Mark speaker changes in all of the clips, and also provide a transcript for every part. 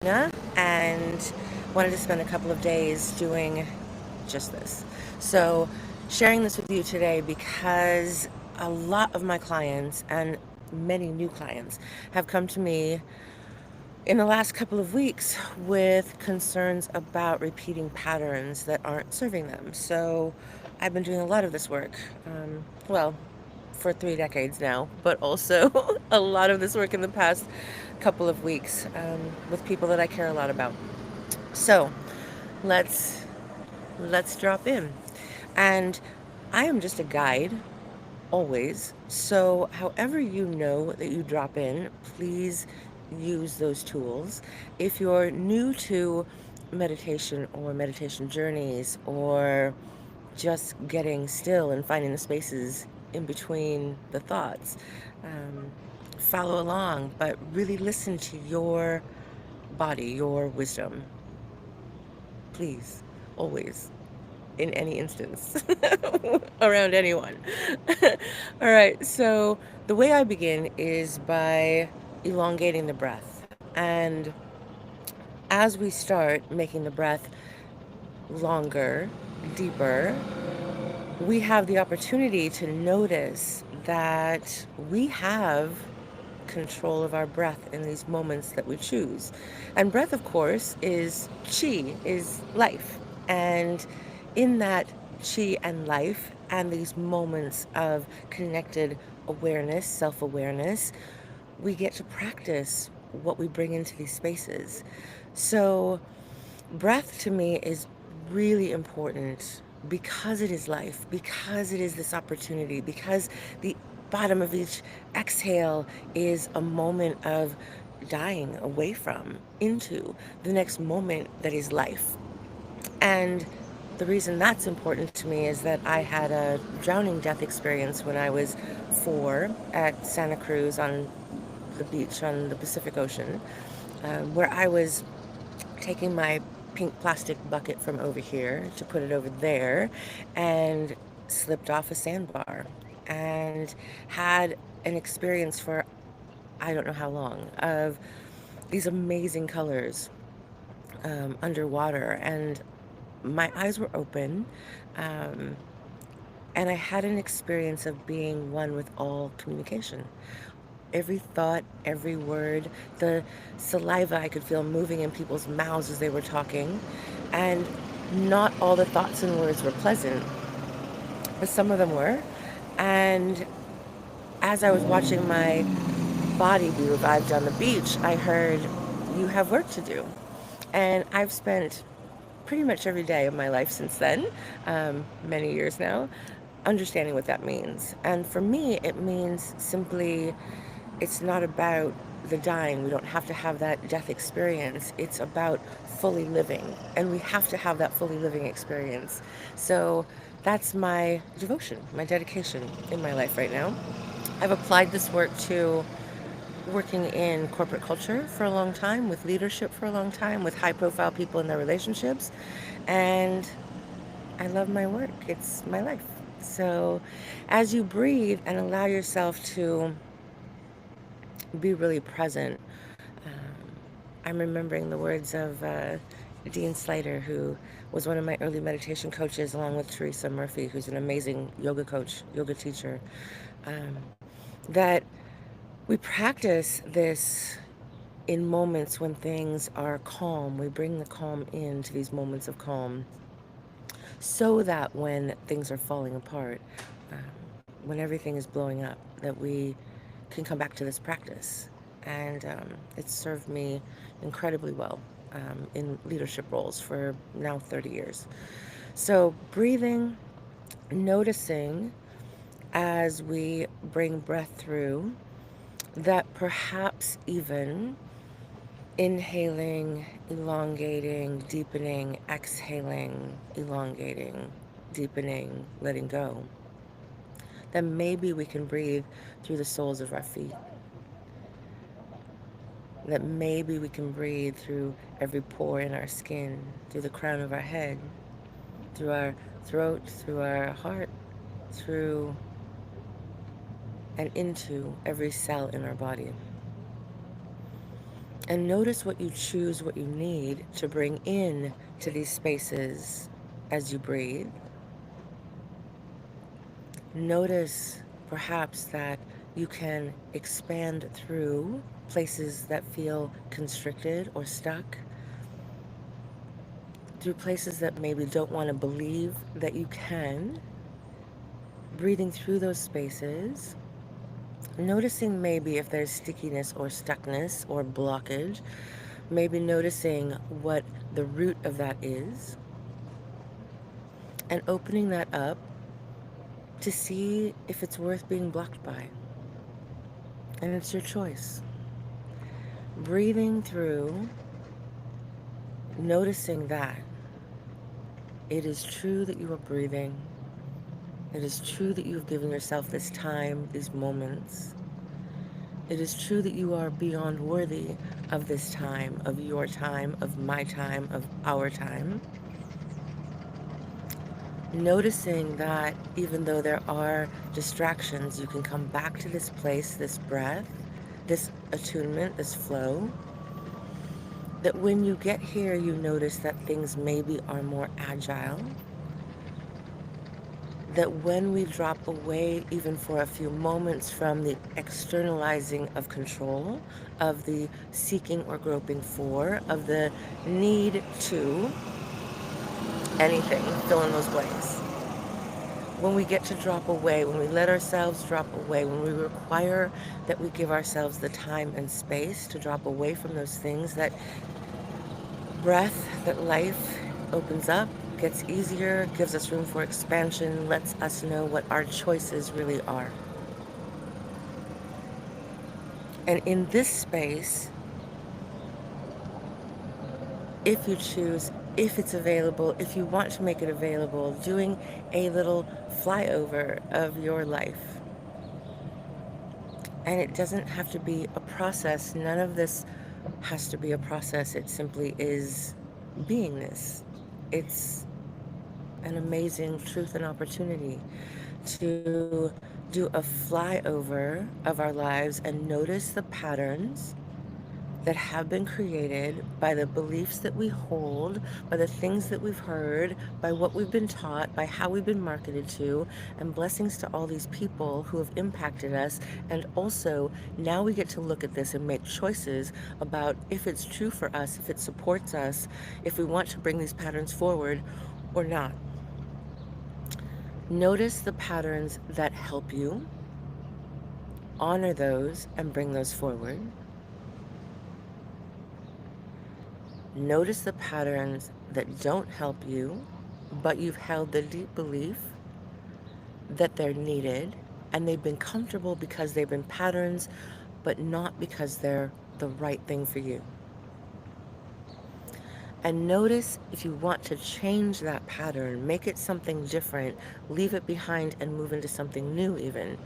Speaker 1: and wanted to spend a couple of days doing just this. So, sharing this with you today because a lot of my clients and many new clients have come to me in the last couple of weeks with concerns about repeating patterns that aren't serving them. So, I've been doing a lot of this work. Well, for 3 decades now, but also a lot of this work in the past couple of weeks with people that I care a lot about. So let's let's drop in. And I am just a guide always. So however you know that you drop in, please use those tools. If you're new to meditation or meditation journeys or just getting still and finding the spaces in between the thoughts, um, follow along, but really listen to your body, your wisdom, please, always, in any instance, around anyone. All right, so the way I begin is by elongating the breath. And as we start making the breath longer, deeper, we have the opportunity to notice that we have control of our breath in these moments that we choose. And breath, of course, is chi, is life. And in that chi and life, and these moments of connected awareness, self awareness, we get to practice what we bring into these spaces. So, breath to me is really important because it is life, because it is this opportunity, because the bottom of each exhale is a moment of dying away from into the next moment that is life. And the reason that's important to me is that I had a drowning death experience when I was 4 at Santa Cruz on the beach on the Pacific Ocean, where I was taking my pink plastic bucket from over here to put it over there and slipped off a sandbar and had an experience for I don't know how long of these amazing colors underwater, and my eyes were open, um, and I had an experience of being one with all communication. Every thought, every word, the saliva I could feel moving in people's mouths as they were talking. And not all the thoughts and words were pleasant, but some of them were. And as I was watching my body be revived on the beach, I heard, "You have work to do." And I've spent pretty much every day of my life since then, many years now, understanding what that means. And for me, it means simply it's not about the dying. We don't have to have that death experience. It's about fully living. And we have to have that fully living experience. So that's my devotion, my dedication in my life right now. I've applied this work to working in corporate culture for a long time, with leadership for a long time, with high profile people in their relationships. And I love my work. It's my life. So as you breathe and allow yourself to be really present. I'm remembering the words of Dean Slater, who was one of my early meditation coaches, along with Teresa Murphy, who's an amazing yoga coach, yoga teacher, um, that we practice this in moments when things are calm. We bring the calm into these moments of calm so that when things are falling apart, um, when everything is blowing up, that we can come back to this practice. And it's served me incredibly well in leadership roles for now 30 years. So, breathing, noticing as we bring breath through, that perhaps even inhaling, elongating, deepening, exhaling, elongating, deepening, letting go, then maybe we can breathe through the soles of our feet. That maybe we can breathe through every pore in our skin, through the crown of our head, through our throat, through our heart, through and into every cell in our body. And notice what you choose, what you need to bring in to these spaces as you breathe. Notice perhaps that you can expand through places that feel constricted or stuck, through places that maybe don't want to believe that you can, breathing through those spaces, noticing maybe if there's stickiness or stuckness or blockage, maybe noticing what the root of that is, and opening that up to see if it's worth being blocked by. And it's your choice. Breathing through, noticing that it is true that you are breathing. It is true that you have given yourself this time, these moments. It is true that you are beyond worthy of this time, of your time, of my time, of our time. Noticing that even though there are distractions, you can come back to this place, this breath, this attunement, this flow. That when you get here, you notice that things maybe are more agile. That when we drop away, even for a few moments, from the externalizing of control, of the seeking or groping for, of the need to anything, fill in those blanks. When we get to drop away, when we let ourselves drop away, when we require that we give ourselves the time and space to drop away from those things, that breath, that life opens up, gets easier, gives us room for expansion, lets us know what our choices really are. And in this space, if you choose, if it's available, if you want to make it available, doing a little flyover of your life. And it doesn't have to be a process. None of this has to be a process. It simply is beingness. It's an amazing truth and opportunity to do a flyover of our lives and notice the patterns that have been created by the beliefs that we hold, by the things that we've heard, by what we've been taught, by how we've been marketed to, and blessings to all these people who have impacted us. And also, now we get to look at this and make choices about if it's true for us, if it supports us, if we want to bring these patterns forward or not. Notice the patterns that help you, honor those, and bring those forward. Notice the patterns that don't help you, but you've held the deep belief that they're needed, and they've been comfortable because they've been patterns, but not because they're the right thing for you. And notice if you want to change that pattern, make it something different, leave it behind and move into something new even.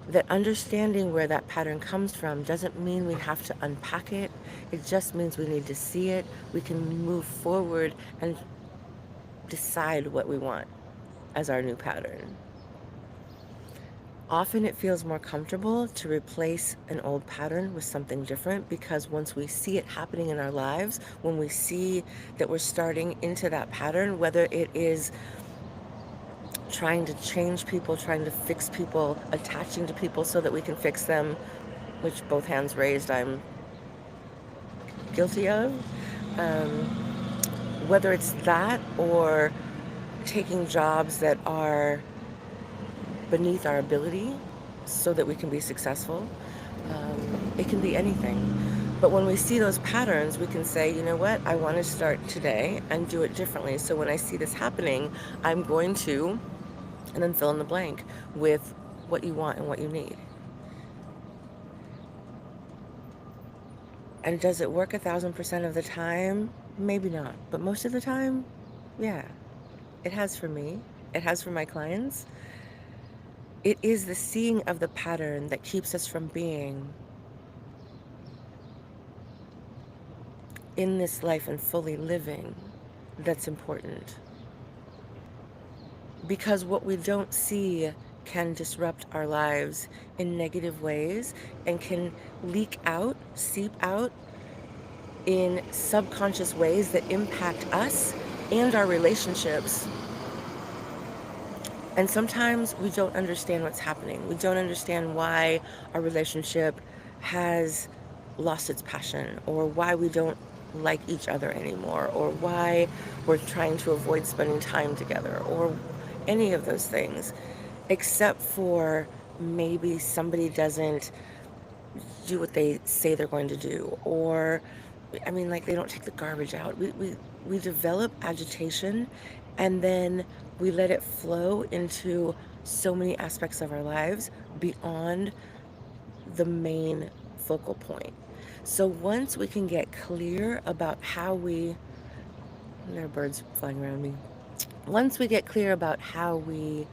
Speaker 1: That understanding where that pattern comes from doesn't mean we have to unpack it. It just means we need to see it. We can move forward and decide what we want as our new pattern. Often it feels more comfortable to replace an old pattern with something different, because once we see it happening in our lives, when we see that we're starting into that pattern, whether it is trying to change people, trying to fix people, attaching to people so that we can fix them, which both hands raised I'm guilty of, um, whether it's that or taking jobs that are beneath our ability so that we can be successful. It can be anything. But when we see those patterns, we can say, you know what, I want to start today and do it differently. So when I see this happening, I'm going to, and then fill in the blank with what you want and what you need. And does it work 1,000% of the time? Maybe not. But most of the time, yeah, it has for me. It has for my clients. It is the seeing of the pattern that keeps us from being in this life and fully living that's important. Because what we don't see can disrupt our lives in negative ways and can leak out, seep out in subconscious ways that impact us and our relationships. And sometimes we don't understand what's happening. We don't understand why our relationship has lost its passion, or why we don't like each other anymore, or why we're trying to avoid spending time together, or any of those things, except for maybe somebody doesn't do what they say they're going to do, or I mean, like, they don't take the garbage out. We develop agitation, and then we let it flow into so many aspects of our lives beyond the main focal point. So once we can get clear about how we, there are birds flying around me. Once we get clear about how we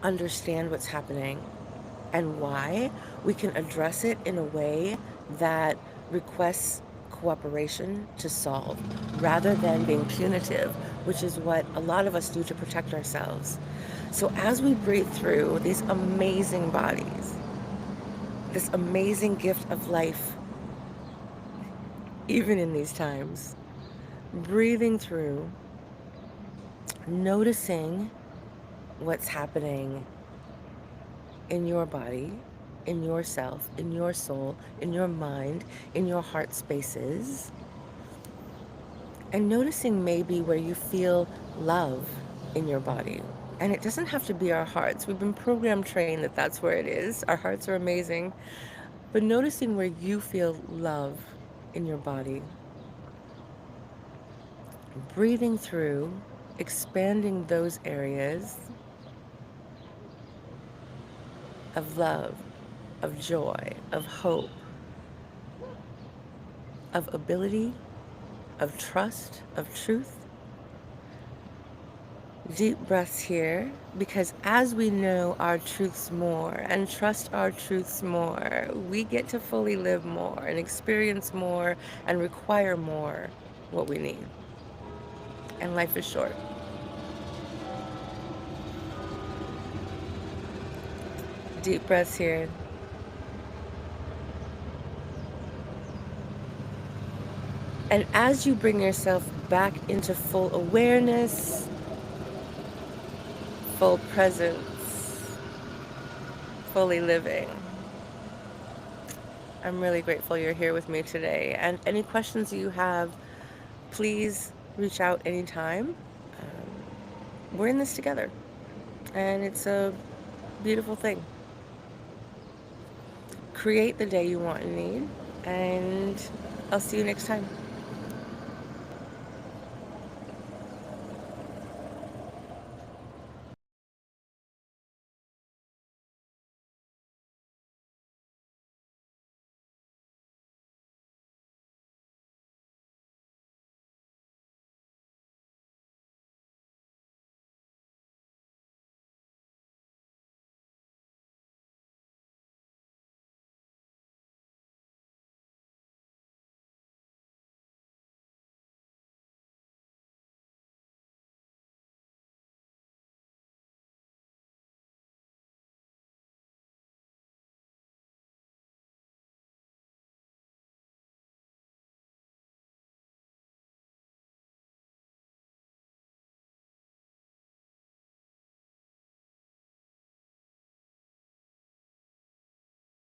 Speaker 1: understand what's happening and why, we can address it in a way that requests cooperation to solve rather than being punitive, which is what a lot of us do to protect ourselves. So as we breathe through these amazing bodies, this amazing gift of life, even in these times, breathing through, noticing what's happening in your body, in yourself, in your soul, in your mind, in your heart spaces, and noticing maybe where you feel love in your body. And it doesn't have to be our hearts. We've been program trained that that's where it is. Our hearts are amazing. But noticing where you feel love in your body, breathing through, expanding those areas of love, of joy, of hope, of ability, of trust, of truth. Deep breaths here, because as we know our truths more and trust our truths more, we get to fully live more and experience more and require more what we need. And life is short. Deep breaths here. And as you bring yourself back into full awareness, full presence, fully living, I'm really grateful you're here with me today. And any questions you have, please reach out anytime. We're in this together, and it's a beautiful thing. Create the day you want and need, and I'll see you next time.